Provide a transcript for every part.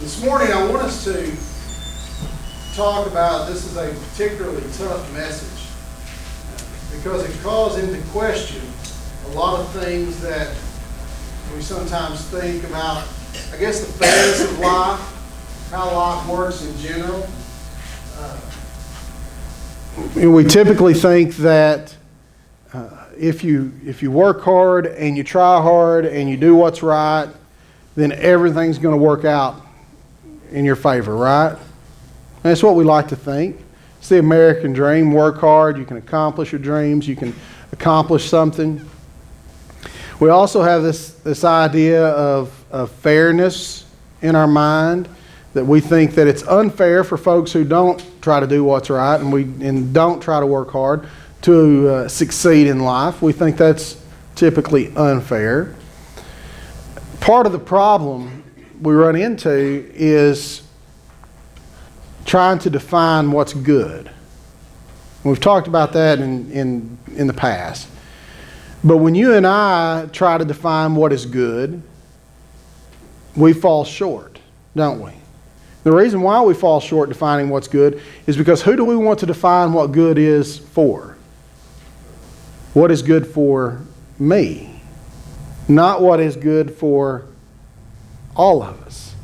This morning I want us to talk about, this is a particularly tough message because it calls into question a lot of things that we sometimes think about, I guess the fairness of life, how life works in general. We typically think that if you work hard and you try hard and you do what's right, then everything's going to work out in your favor, right? And that's what we like to think. It's the American dream. Work hard, you can accomplish your dreams, you can accomplish something. We also have this idea of fairness in our mind, that we think that it's unfair for folks who don't try to do what's right and don't try to work hard to succeed in life. We think that's typically unfair. Part of the problem we run into is trying to define what's good. We've talked about that in the past. But when you and I try to define what is good, we fall short, don't we? The reason why we fall short defining what's good is because who do we want to define what good is for? What is good for me? Not what is good for all of us.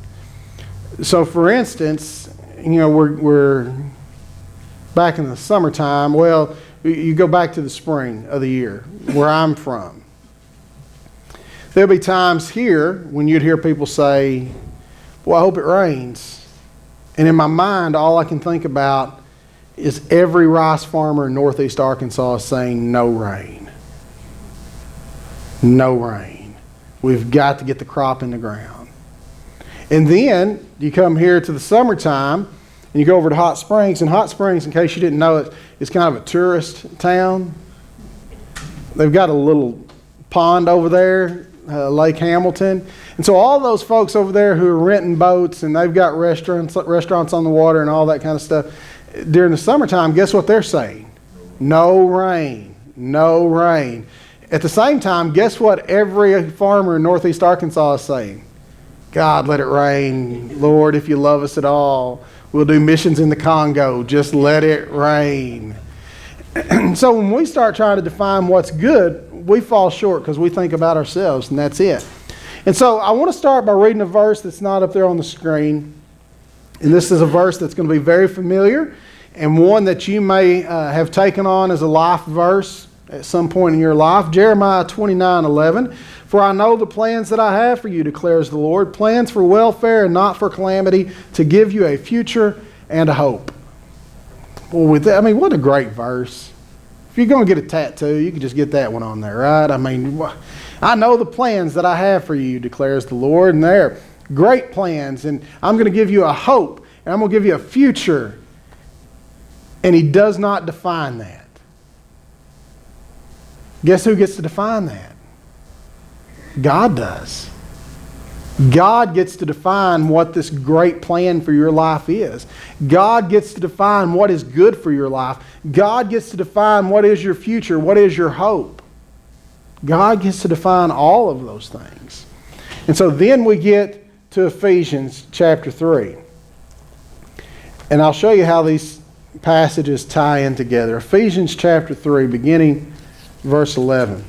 So for instance, we're back in the summertime. Well, you go back to the spring of the year, where I'm from. There'll be times here when you'd hear people say, well, I hope it rains. And in my mind, all I can think about is every rice farmer in Northeast Arkansas is saying no rain. No rain. We've got to get the crop in the ground. And then you come here to the summertime and you go over to Hot Springs. And Hot Springs, in case you didn't know it, is kind of a tourist town. They've got a little pond over there, Lake Hamilton. And so all those folks over there who are renting boats and they've got restaurants on the water and all that kind of stuff, during the summertime, guess what they're saying? No rain. No rain. At the same time, guess what every farmer in Northeast Arkansas is saying? God, let it rain. Lord, if you love us at all, we'll do missions in the Congo. Just let it rain. So when we start trying to define what's good, we fall short because we think about ourselves, and that's it. And so I want to start by reading a verse that's not up there on the screen. And this is a verse that's going to be very familiar and one that you may have taken on as a life verse at some point in your life. Jeremiah 29:11. For I know the plans that I have for you, declares the Lord, plans for welfare and not for calamity, to give you a future and a hope. Well, what a great verse. If you're going to get a tattoo, you can just get that one on there, right? I know the plans that I have for you, declares the Lord, and they're great plans, and I'm going to give you a hope, and I'm going to give you a future. And he does not define that. Guess who gets to define that? God does. God gets to define what this great plan for your life is. God gets to define what is good for your life. God gets to define what is your future, what is your hope. God gets to define all of those things. And so then we get to Ephesians chapter 3. And I'll show you how these passages tie in together. Ephesians chapter 3, beginning verse 11.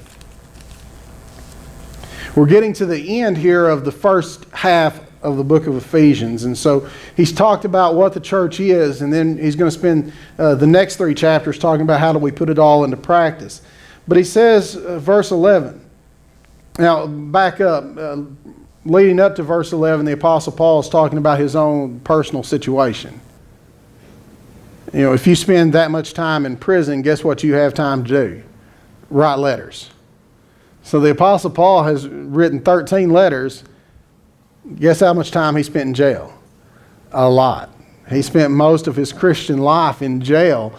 We're getting to the end here of the first half of the book of Ephesians. And so he's talked about what the church is, and then he's going to spend the next 3 chapters talking about how do we put it all into practice. But he says, verse 11. Now, back up. Leading up to verse 11, the Apostle Paul is talking about his own personal situation. If you spend that much time in prison, guess what you have time to do? Write letters. So the Apostle Paul has written 13 letters. Guess how much time he spent in jail? A lot. He spent most of his Christian life in jail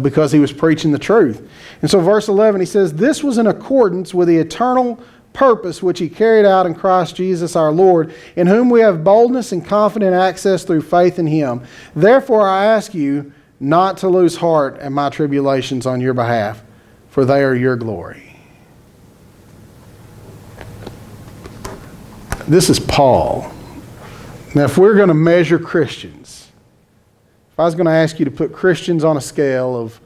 because he was preaching the truth. And so verse 11, he says, this was in accordance with the eternal purpose which he carried out in Christ Jesus our Lord, in whom we have boldness and confident access through faith in him. Therefore I ask you not to lose heart at my tribulations on your behalf, for they are your glory. This is Paul. Now, if we're going to measure Christians, if I was going to ask you to put Christians on a scale of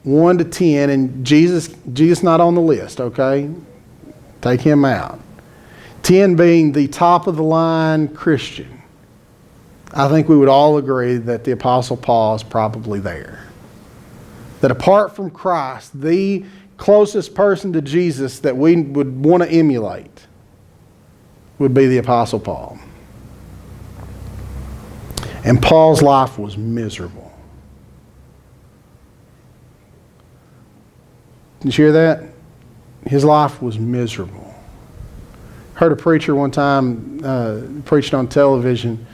1 to 10, and Jesus not on the list, okay? Take him out. 10 being the top of the line Christian. I think we would all agree that the Apostle Paul is probably there. That apart from Christ, the closest person to Jesus that we would want to emulate would be the Apostle Paul. And Paul's life was miserable. Did you hear that? His life was miserable. Heard a preacher one time preached on television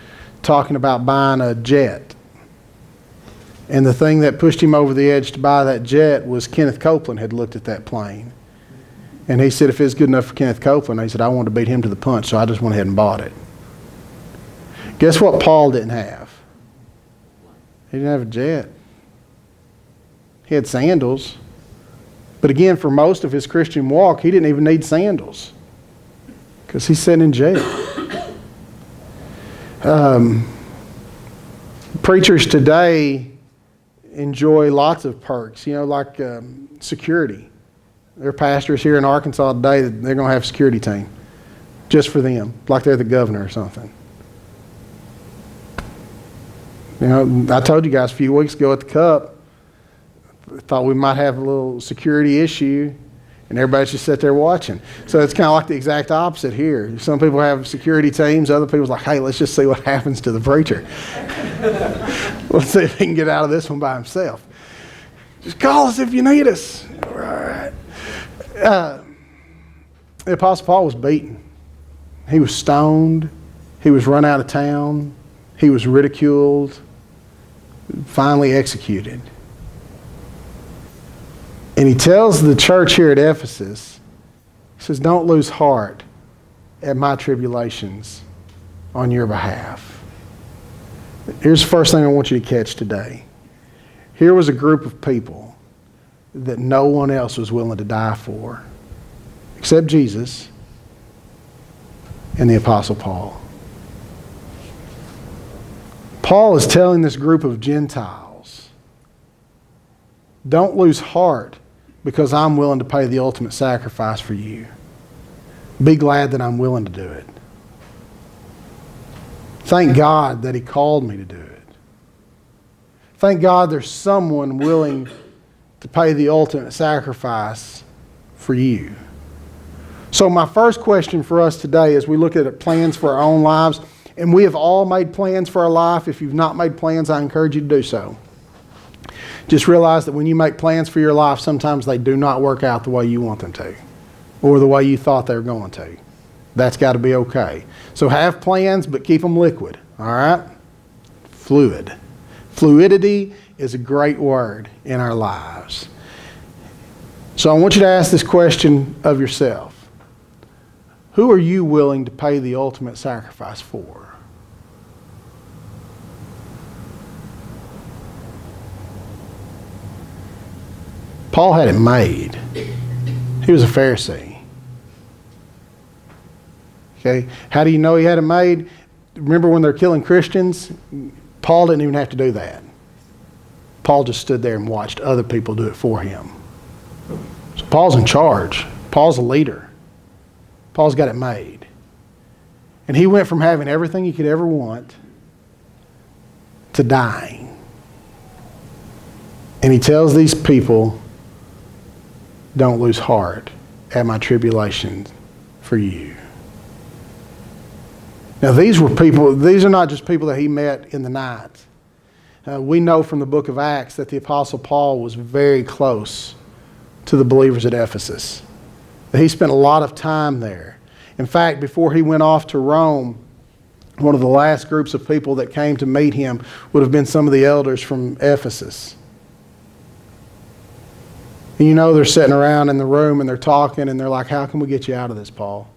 talking about buying a jet. And the thing that pushed him over the edge to buy that jet was Kenneth Copeland had looked at that plane. And he said if it's good enough for Kenneth Copeland, he said, I wanted to beat him to the punch, so I just went ahead and bought it. Guess what Paul didn't have? He didn't have a jet. He had sandals. But again, for most of his Christian walk, he didn't even need sandals because he's sitting in jail. Preachers today enjoy lots of perks, like security. There are pastors here in Arkansas today that they're going to have a security team just for them, like they're the governor or something. I told you guys a few weeks ago at the Cup, I thought we might have a little security issue, and everybody's just sat there watching. So it's kind of like the exact opposite here. Some people have security teams, other people's like, hey, let's just see what happens to the preacher. Let's see if he can get out of this one by himself. Just call us if you need us. All right. The Apostle Paul was beaten. He was stoned. He was run out of town. He was ridiculed. Finally executed. And he tells the church here at Ephesus, he says, don't lose heart at my tribulations on your behalf. Here's the first thing I want you to catch today. Here was a group of people that no one else was willing to die for, except Jesus and the Apostle Paul. Paul is telling this group of Gentiles, don't lose heart because I'm willing to pay the ultimate sacrifice for you. Be glad that I'm willing to do it. Thank God that He called me to do it. Thank God there's someone willing to pay the ultimate sacrifice for you. So my first question for us today as we look at plans for our own lives, and we have all made plans for our life. If you've not made plans, I encourage you to do so. Just realize that when you make plans for your life, sometimes they do not work out the way you want them to, or the way you thought they were going to. That's got to be okay. So have plans, but keep them liquid, all right? Fluid. Fluidity is a great word in our lives. So I want you to ask this question of yourself. Who are you willing to pay the ultimate sacrifice for? Paul had it made. He was a Pharisee. Okay, how do you know he had it made? Remember when they're killing Christians? Paul didn't even have to do that. Paul just stood there and watched other people do it for him. So Paul's in charge. Paul's a leader. Paul's got it made. And he went from having everything he could ever want to dying. And he tells these people, don't lose heart at my tribulation for you. Now these are not just people that he met in the night. We know from the book of Acts that the Apostle Paul was very close to the believers at Ephesus. He spent a lot of time there. In fact, before he went off to Rome, one of the last groups of people that came to meet him would have been some of the elders from Ephesus. And they're sitting around in the room and they're talking and they're like, how can we get you out of this, Paul?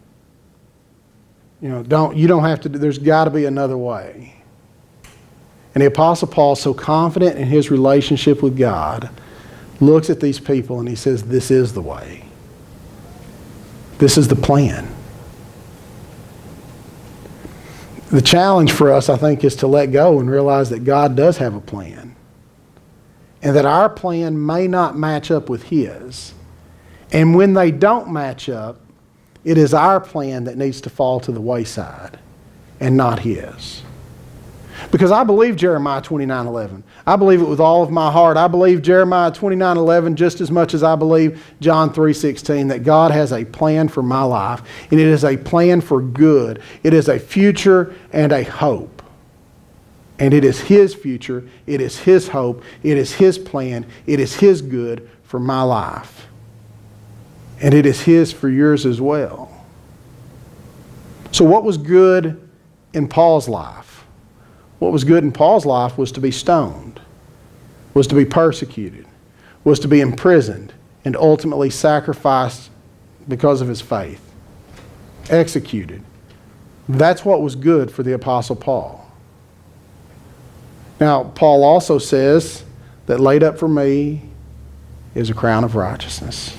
You don't have to, there's got to be another way. And the Apostle Paul, so confident in his relationship with God, looks at these people and he says, this is the way. This is the plan. The challenge for us, I think, is to let go and realize that God does have a plan. And that our plan may not match up with His. And when they don't match up, it is our plan that needs to fall to the wayside and not His. Because I believe Jeremiah 29:11. I believe it with all of my heart. I believe Jeremiah 29:11 just as much as I believe John 3:16, that God has a plan for my life. And it is a plan for good. It is a future and a hope. And it is His future, it is His hope, it is His plan, it is His good for my life. And it is His for yours as well. So what was good in Paul's life? What was good in Paul's life was to be stoned, was to be persecuted, was to be imprisoned, and ultimately sacrificed because of his faith. Executed. That's what was good for the Apostle Paul. Now, Paul also says that laid up for me is a crown of righteousness.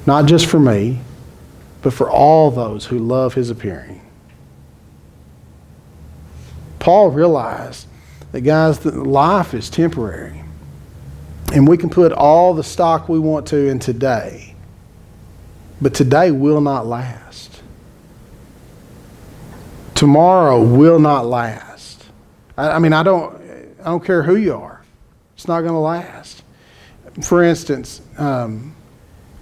Not just for me, but for all those who love His appearing. Paul realized that, guys, that life is temporary. And we can put all the stock we want to in today. But today will not last. Tomorrow will not last. I don't care who you are. It's not going to last. For instance, how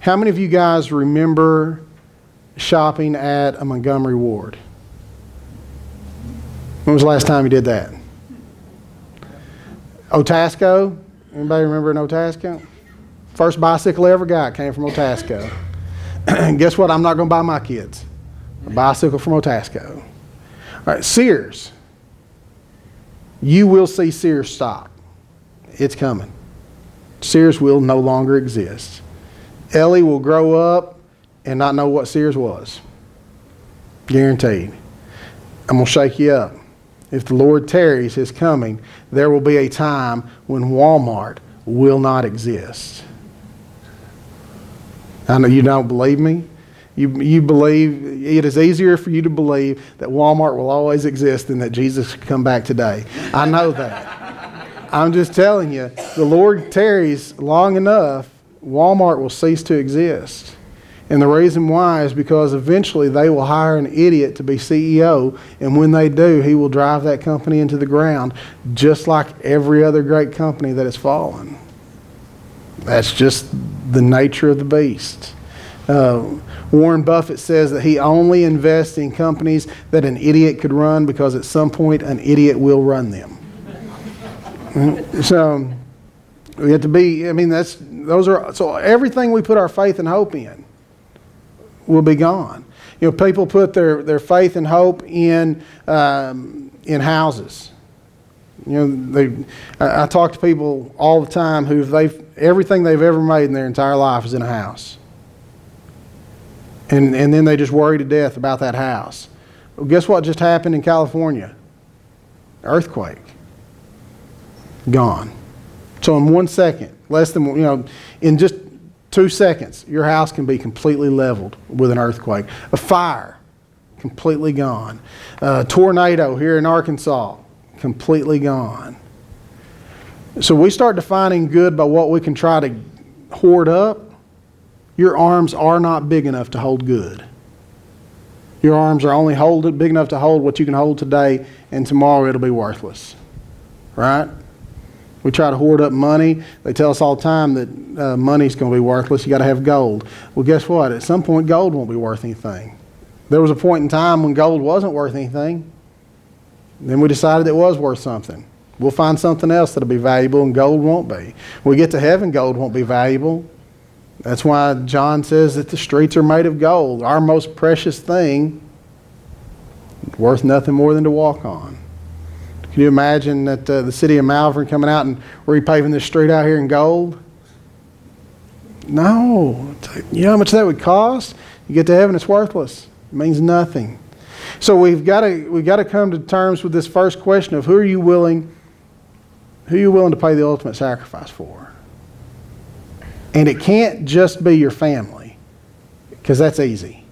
many of you guys remember shopping at a Montgomery Ward? When was the last time you did that? Otasco? Anybody remember an Otasco? First bicycle I ever got came from Otasco. And guess what? I'm not going to buy my kids a bicycle from Otasco. All right, Sears. You will see Sears stock. It's coming. Sears will no longer exist. Ellie will grow up and not know what Sears was. Guaranteed. I'm going to shake you up. If the Lord tarries His coming, there will be a time when Walmart will not exist. I know you don't believe me. You believe, it is easier for you to believe that Walmart will always exist than that Jesus could come back today. I know that. I'm just telling you, the Lord tarries long enough, Walmart will cease to exist. And the reason why is because eventually they will hire an idiot to be CEO, and when they do, he will drive that company into the ground, just like every other great company that has fallen. That's just the nature of the beast. Warren Buffett says that he only invests in companies that an idiot could run because at some point an idiot will run them. So we have to be, so everything we put our faith and hope in will be gone. You know, people put their faith and hope in houses. You know, I talk to people all the time who everything they've ever made in their entire life is in a house. And then they just worry to death about that house. Well, guess what just happened in California? Earthquake. Gone. So in 1 second, in just 2 seconds, your house can be completely leveled with an earthquake. A fire, completely gone. A tornado here in Arkansas, completely gone. So we start defining good by what we can try to hoard up. Your arms are not big enough to hold good. Your arms are only big enough to hold what you can hold today, and tomorrow it'll be worthless. Right? We try to hoard up money. They tell us all the time that money's going to be worthless. You got to have gold. Well, guess what? At some point, gold won't be worth anything. There was a point in time when gold wasn't worth anything. Then we decided it was worth something. We'll find something else that'll be valuable, and gold won't be. When we get to heaven, gold won't be valuable. That's why John says that the streets are made of gold. Our most precious thing, worth nothing more than to walk on. Can you imagine that the city of Malvern coming out and repaving this street out here in gold? No. You know how much that would cost? You get to heaven, it's worthless. It means nothing. So we've got to come to terms with this first question of who are you willing to pay the ultimate sacrifice for? And it can't just be your family, because that's easy.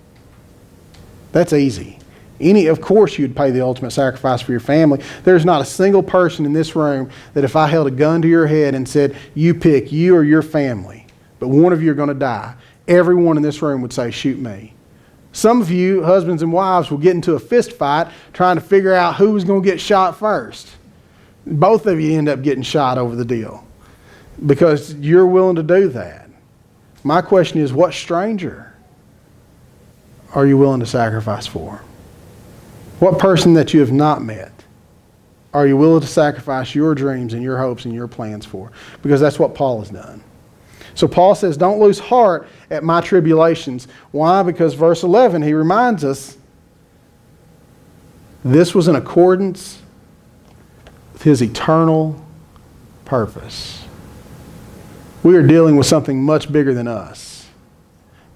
That's easy. Of course you'd pay the ultimate sacrifice for your family. There's not a single person in this room that if I held a gun to your head and said, you pick you or your family, but one of you are going to die, everyone in this room would say, shoot me. Some of you, husbands and wives, will get into a fist fight trying to figure out who was going to get shot first. Both of you end up getting shot over the deal because you're willing to do that. My question is, what stranger are you willing to sacrifice for? What person that you have not met are you willing to sacrifice your dreams and your hopes and your plans for? Because that's what Paul has done. So Paul says, don't lose heart at my tribulations. Why? Because verse 11, he reminds us, this was in accordance with his eternal purpose. We are dealing with something much bigger than us.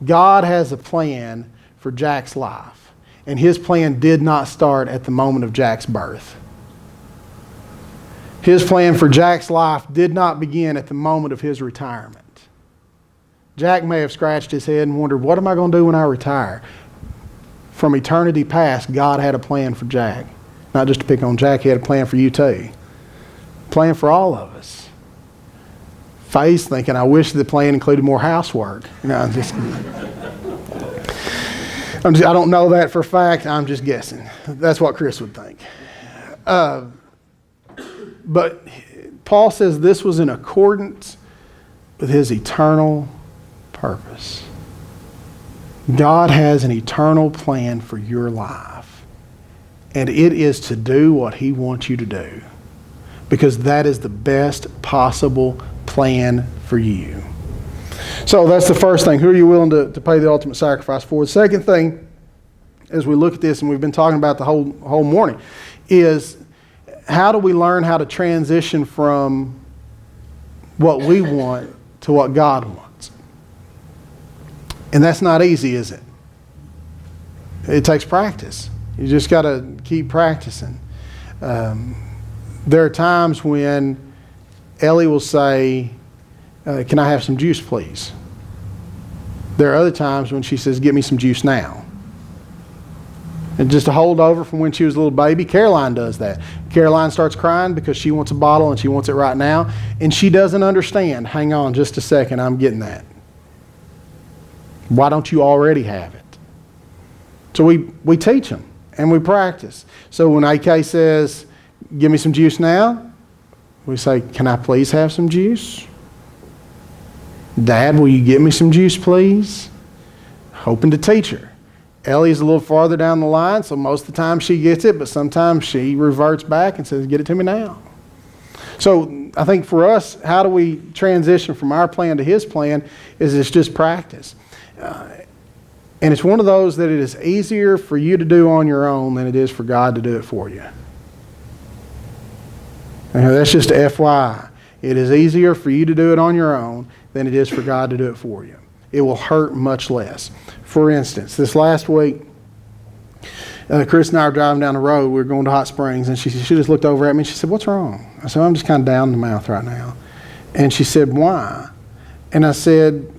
God has a plan for Jack's life, and his plan did not start at the moment of Jack's birth. His plan for Jack's life did not begin at the moment of his retirement. Jack may have scratched his head and wondered, what am I going to do when I retire? From eternity past, God had a plan for Jack. Not just to pick on Jack, he had a plan for you too. A plan for all of us. Faye's thinking, I wish the plan included more housework. I don't know that for a fact. I'm just guessing. That's what Chris would think. But Paul says this was in accordance with his eternal purpose. God has an eternal plan for your life, and it is to do what he wants you to do, because that is the best possible plan for you. So that's the first thing. Who are you willing to pay the ultimate sacrifice for? The second thing, as we look at this, and we've been talking about the whole morning, is how do we learn how to transition from what we want to what God wants? And that's not easy, is it? It takes practice. You just got to keep practicing. There are times when Ellie will say, can I have some juice, please? There are other times when she says, get me some juice now. And just a holdover from when she was a little baby, Caroline does that. Caroline starts crying because she wants a bottle and she wants it right now. And she doesn't understand. Hang on just a second, I'm getting that. Why don't you already have it? So we teach them and we practice. So when AK says, give me some juice now, we say, can I please have some juice? Dad, will you get me some juice, please? Hoping to teach her. Ellie's a little farther down the line, so most of the time she gets it, but sometimes she reverts back and says, get it to me now. So I think for us, how do we transition from our plan to his plan is it's just practice. And it's one of those that it is easier for you to do on your own than it is for God to do it for you. And that's just FYI. It is easier for you to do it on your own than it is for God to do it for you. It will hurt much less. For instance, this last week, Chris and I were driving down the road. We were going to Hot Springs, and she just looked over at me and she said, what's wrong? I said, I'm just kind of down in the mouth right now. And she said, why? And I said,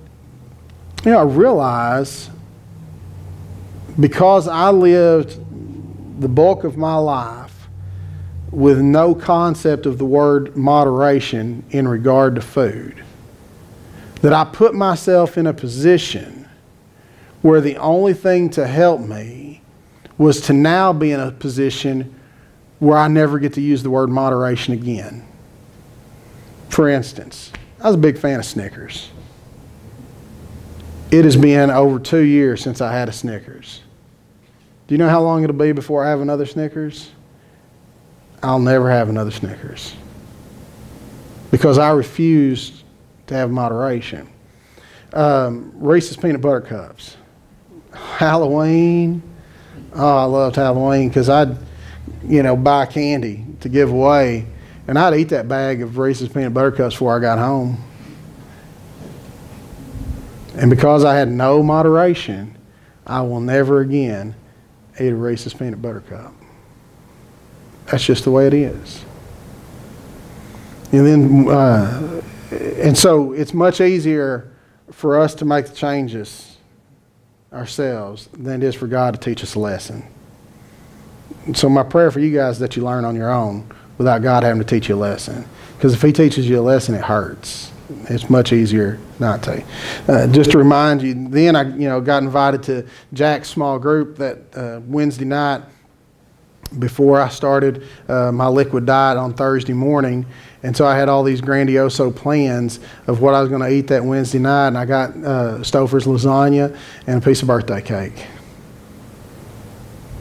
I realize because I lived the bulk of my life with no concept of the word moderation in regard to food, that I put myself in a position where the only thing to help me was to now be in a position where I never get to use the word moderation again. For instance, I was a big fan of Snickers. It has been over 2 years since I had a Snickers. Do you know how long it'll be before I have another Snickers? I'll never have another Snickers. Because I refuse to have moderation. Reese's Peanut Butter Cups. Halloween. Oh, I loved Halloween because I'd, buy candy to give away. And I'd eat that bag of Reese's Peanut Butter Cups before I got home. And because I had no moderation, I will never again eat a Reese's Peanut Butter Cup. That's just the way it is. And so it's much easier for us to make the changes ourselves than it is for God to teach us a lesson. So my prayer for you guys is that you learn on your own without God having to teach you a lesson. Because if he teaches you a lesson, it hurts. It's much easier not to. Just to remind you, then I got invited to Jack's small group that Wednesday night before I started my liquid diet on Thursday morning. And so I had all these grandioso plans of what I was going to eat that Wednesday night. And I got Stouffer's lasagna and a piece of birthday cake.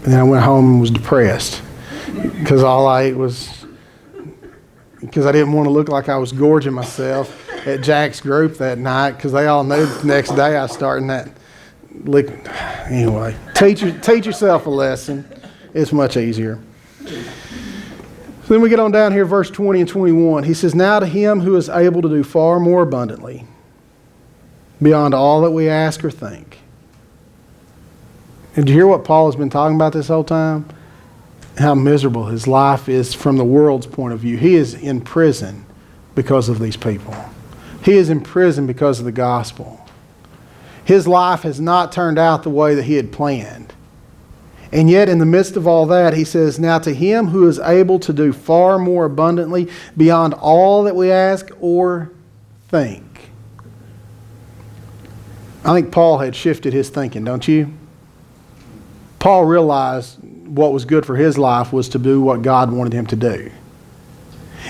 And then I went home and was depressed because all I ate was, because I didn't want to look like I was gorging myself at Jack's group that night, because they all knew the next day I was starting that liquid. Anyway, teach yourself a lesson. It's much easier. So then we get on down here, verse 20 and 21. He says, now to him who is able to do far more abundantly, beyond all that we ask or think. Did you hear what Paul has been talking about this whole time? How miserable his life is from the world's point of view. He is in prison because of these people. He is in prison because of the gospel. His life has not turned out the way that he had planned. And yet in the midst of all that, he says, now to him who is able to do far more abundantly beyond all that we ask or think. I think Paul had shifted his thinking, don't you? Paul realized what was good for his life was to do what God wanted him to do.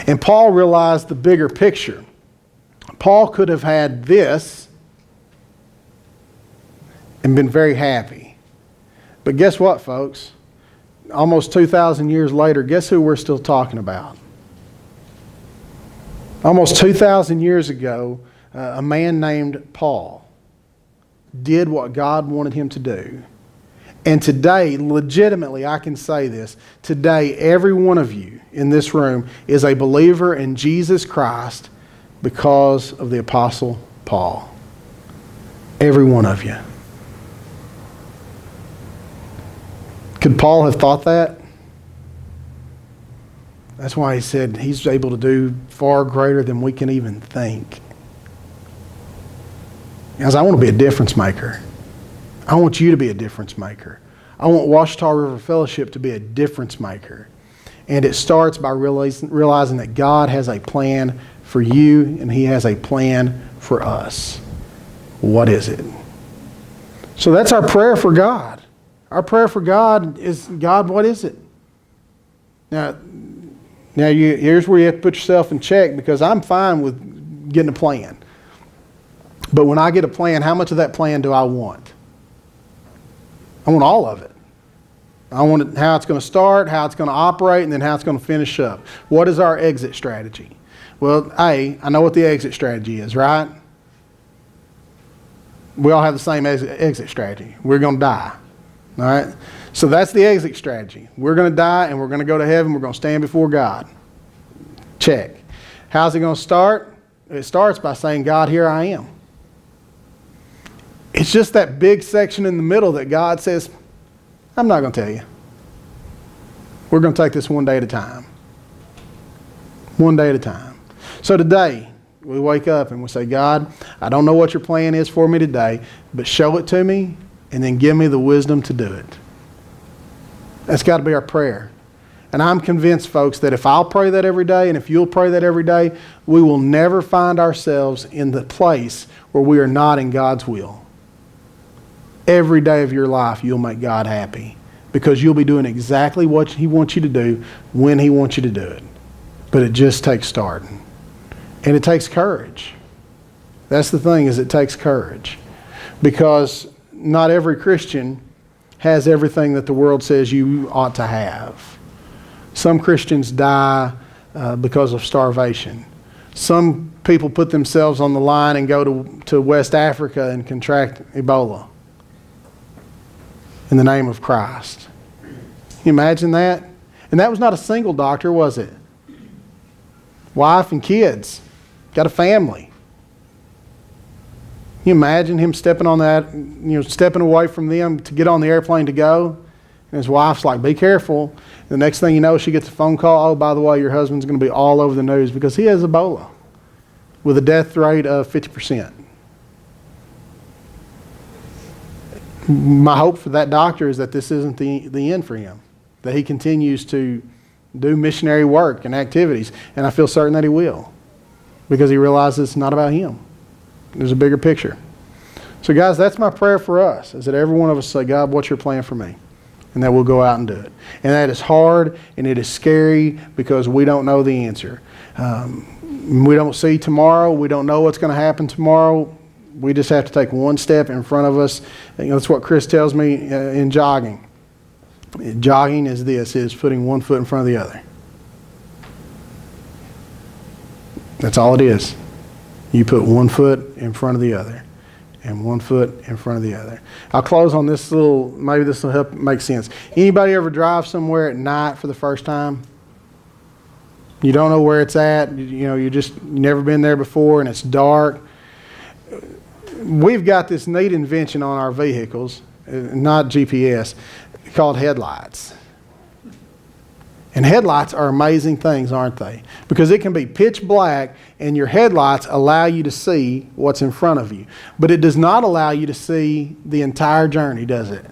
And Paul realized the bigger picture. Paul could have had this and been very happy. But guess what, folks? Almost 2,000 years later, guess who we're still talking about? Almost 2,000 years ago, a man named Paul did what God wanted him to do. And today, legitimately, I can say this, today every one of you in this room is a believer in Jesus Christ because of the Apostle Paul. Every one of you. Could Paul have thought that? That's why he said he's able to do far greater than we can even think. Guys, I want to be a difference maker. I want you to be a difference maker. I want Ouachita River Fellowship to be a difference maker. And it starts by realizing that God has a plan for you and he has a plan for us. What is it? So that's our prayer for God. Our prayer for God is, God, what is it? Now here's where you have to put yourself in check, because I'm fine with getting a plan. But when I get a plan, how much of that plan do I want? I want all of it. I want it, how it's going to start, how it's going to operate, and then how it's going to finish up. What is our exit strategy? Well, I know what the exit strategy is, right? We all have the same exit strategy. We're going to die. All right? So that's the exit strategy. We're going to die and we're going to go to heaven. We're going to stand before God. Check. How's it going to start? It starts by saying, God, here I am. It's just that big section in the middle that God says, I'm not going to tell you. We're going to take this one day at a time. One day at a time. So today, we wake up and we say, God, I don't know what your plan is for me today, but show it to me and then give me the wisdom to do it. That's got to be our prayer. And I'm convinced, folks, that if I'll pray that every day and if you'll pray that every day, we will never find ourselves in the place where we are not in God's will. Every day of your life, you'll make God happy because you'll be doing exactly what he wants you to do when he wants you to do it. But it just takes starting. And it takes courage. That's the thing, is it takes courage. Because not every Christian has everything that the world says you ought to have. Some Christians die because of starvation. Some people put themselves on the line and go to West Africa and contract Ebola in the name of Christ. Can you imagine that? And that was not a single doctor, was it? Wife and kids. Got a family. Can you imagine him stepping on that, stepping away from them to get on the airplane to go? And his wife's like, be careful. And the next thing you know, she gets a phone call. Oh, by the way, your husband's going to be all over the news because he has Ebola with a death rate of 50%. My hope for that doctor is that this isn't the end for him. that he continues to do missionary work and activities. And I feel certain that he will, because he realizes it's not about him. There's a bigger picture. So guys, that's my prayer for us, is that every one of us say, God, what's your plan for me? And that we'll go out and do it. And that is hard and it is scary because we don't know the answer. We don't see tomorrow. We don't know what's going to happen tomorrow. We just have to take one step in front of us. That's what Chris tells me in jogging. Jogging is this, is putting one foot in front of the other. That's all it is. You put one foot in front of the other and one foot in front of the other. I'll close on this little, maybe this will help make sense. Anybody ever drive somewhere at night for the first time? You don't know where it's at. You've never been there before and it's dark. We've got this neat invention on our vehicles, not GPS, called headlights. And headlights are amazing things, aren't they? Because it can be pitch black and your headlights allow you to see what's in front of you. But it does not allow you to see the entire journey, does it?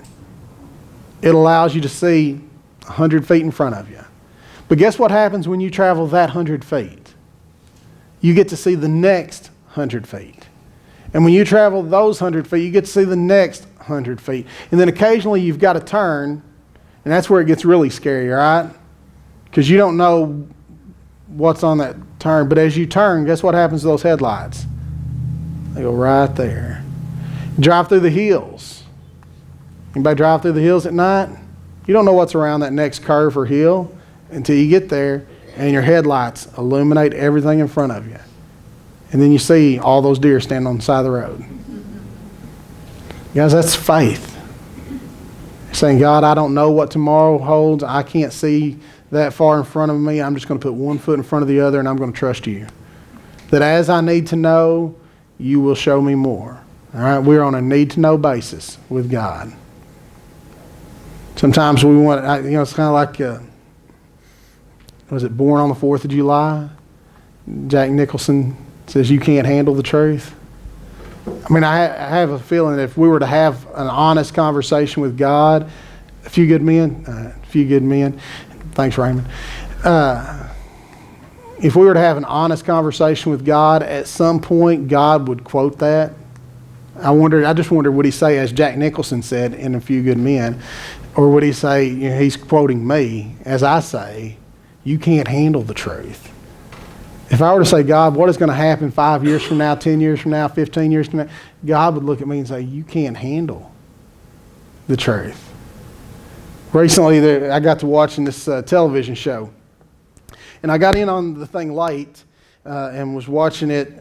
It allows you to see 100 feet in front of you. But guess what happens when you travel that 100 feet? You get to see the next 100 feet. And when you travel those 100 feet, you get to see the next 100 feet. And then occasionally you've got to turn, and that's where it gets really scary, right? Because you don't know what's on that turn. But as you turn, guess what happens to those headlights? They go right there. Drive through the hills. Anybody drive through the hills at night? You don't know what's around that next curve or hill until you get there and your headlights illuminate everything in front of you. And then you see all those deer standing on the side of the road. Guys, that's faith. Saying, God, I don't know what tomorrow holds. I can't see that far in front of me. I'm just going to put one foot in front of the other and I'm going to trust you. That as I need to know, you will show me more. All right? We're on a need-to-know basis with God. Sometimes we want, it's kind of like, was it Born on the 4th of July? Jack Nicholson says, you can't handle the truth. I mean, I have a feeling that if we were to have an honest conversation with God, a few good men, thanks, Raymond. If we were to have an honest conversation with God, at some point God would quote that. I just wonder, would he say, as Jack Nicholson said in A Few Good Men, or would he say, he's quoting me, as I say, you can't handle the truth. If I were to say, God, what is going to happen 5 years from now, 10 years from now, 15 years from now? God would look at me and say, you can't handle the truth. Recently, I got to watching this television show. And I got in on the thing late and was watching it